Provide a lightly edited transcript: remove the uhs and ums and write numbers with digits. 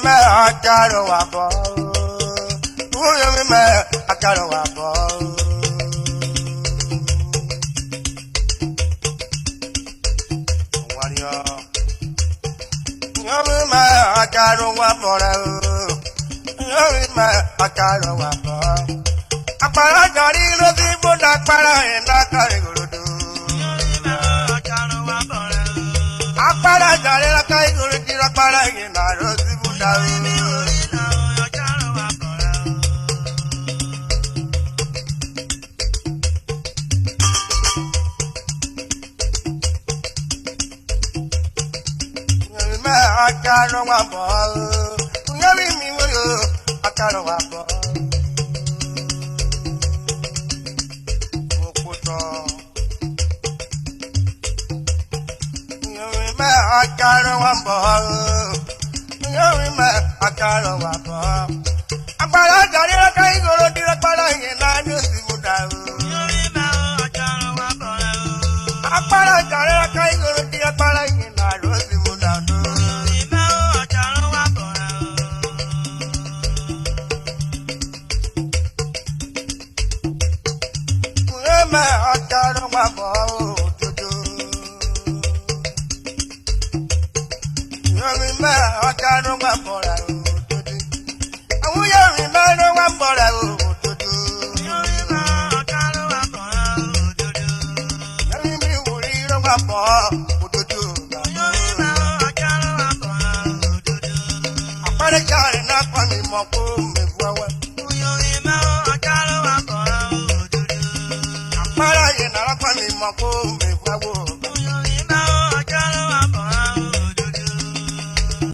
me akaro wabo. Me akaro wabo. Wario. Me akaro wabo. Me akaro wabo. Apara jari lo ti boda para enda kare gorodo. Apara jari la kai gorodo la para enda lo ti boda. Me akaro wabo. Yami mi wo akaro wabo. Akaro wabo, me akaro wabo. Apara jari la kai goro di la para yena ni si muda. Apara jari la kai goro di la para yena ni si muda. Me akaro wabo. Me akaro wabo. Awu yo mi me no wabo la o dodo. Yami mi wuri ro wabo dodo. Apare jare na kwa mi mo ko me buawe. Apara ye na kwa mi mo ko